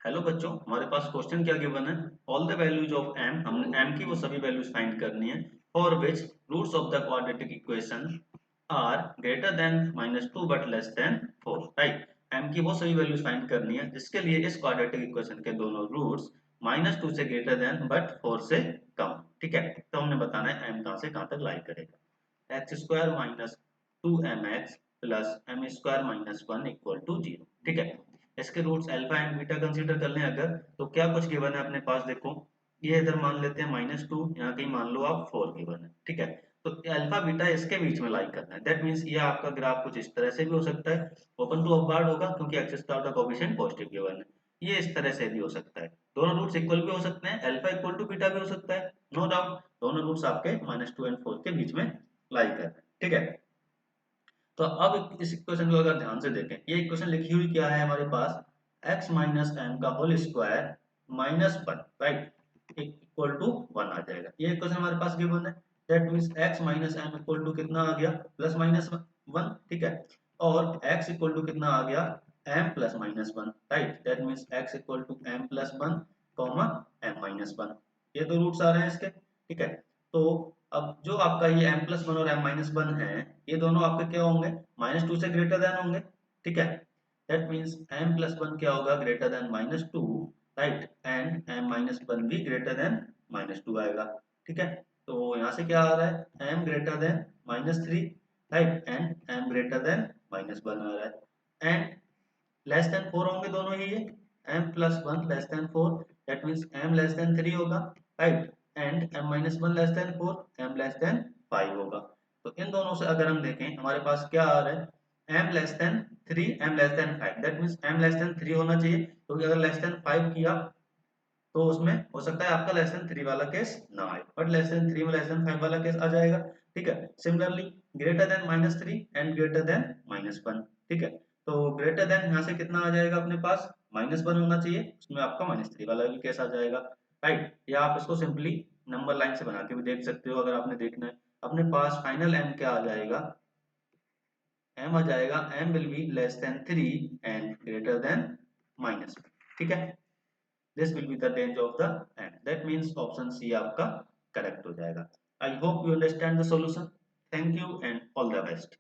Hello बच्चों, हमारे पास question क्या गिवन है। All the values of m, हमने m की वो सभी वैल्यूज फाइंड करनी है for which roots of the quadratic equation are greater than -2 but less than 4। Right, m की वो सभी वैल्यूज फाइंड करनी है जिसके लिए इस क्वाड्रेटिक इक्वेशन के दोनों रूट्स -2 से ग्रेटर देन बट 4 से कम। ठीक है, तो हमने बताना है m कहां से कहां तक लाई करेगा। X square minus 2mx plus M square minus 1 equal to 0। ठीक है, इसके roots alpha and beta consider कर लें अगर, तो क्या कुछ गिवन है अपने पास। देखो, ये इधर मान लेते हैं -2, यहाँ कहीं मान लो आप 4 गिवन है। ठीक है, तो अल्फा बीटा इसके बीच में लाई करना है। दैट मींस ये आपका ग्राफ कुछ इस तरह से भी हो सकता है, ओपन टू अपवार्ड होगा क्योंकि एक्सिस का कोएफिशिएंट पॉजिटिव गिवन है। ये इस तरह से भी हो सकता है, दोनों रूट्स इक्वल भी हो सकते हैं, अल्फा इक्वल टू बीटा भी हो सकता है, नो डाउट। दोनों रूट्स आपके -2 एंड 4 के बीच में लाई कर रहे हैं। ठीक है, तो अब इस इक्वेशन को अगर ध्यान से देखें, ये इक्वेशन लिखी हुई क्या है हमारे पास, x माइनस एम का whole square -1, right, equal to 1 आ जाएगा। ये इक्वेशन हमारे पास गिवन है। That means x minus M equal to कितना आ गया, +-1। ठीक है, और x इक्वल टू कितना आ गया, m plus -1। Right, that means x equal to m plus 1 comma m minus 1। ये दो रूट्स आ रहे हैं इसके। ठीक है, तो अब जो आपका ये m प्लस 1 और m माइनस 1 है, ये दोनों आपके क्या होंगे, -2 से ग्रेटर देन होंगे। ठीक है, दैट मींस m प्लस 1 क्या होगा, greater than -2। Right, and m minus 1 भी ग्रेटर देन -2 आएगा। ठीक है, तो यहाँ से क्या आ रहा है, m greater than -3, right, and m greater than -1 आ रहा है, एंड लेस देन 4 होंगे दोनों ही ये, m plus 1 less than 4, that means m less than 3 होगा। Right, and m minus 1 less than 4, m less than 5 होगा। तो इन दोनों से अगर हम देखें, हमारे पास क्या आ रहा है, m less than 3, m less than 5, that means m less than 3 होना चाहिए, क्योंकि अगर लेस देन 5 किया तो उसमें हो सकता है आपका लेस देन 3 वाला केस ना आए, बट लेस देन 3 में लेस देन 5 वाला केस आ जाएगा। ठीक है, similarly greater than -3 and greater than -1। ठीक है, तो ग्रेटर देन यहाँ से कितना आ जाएगा अपने पास, -1 होना चाहिए, उसमें आपका -3 वाला भी केस आ जाएगा। राइट, या आप इसको सिंपली नंबर लाइन से बना के भी देख सकते हो अगर आपने देखना है। अपने पास फाइनल m क्या आ जाएगा, m आ जाएगा, m will be less than 3 and greater than -1। ठीक है, this will be the range of the end. That means option C आपका करेक्ट हो जाएगा। I hope you understand the solution. Thank you and all the best.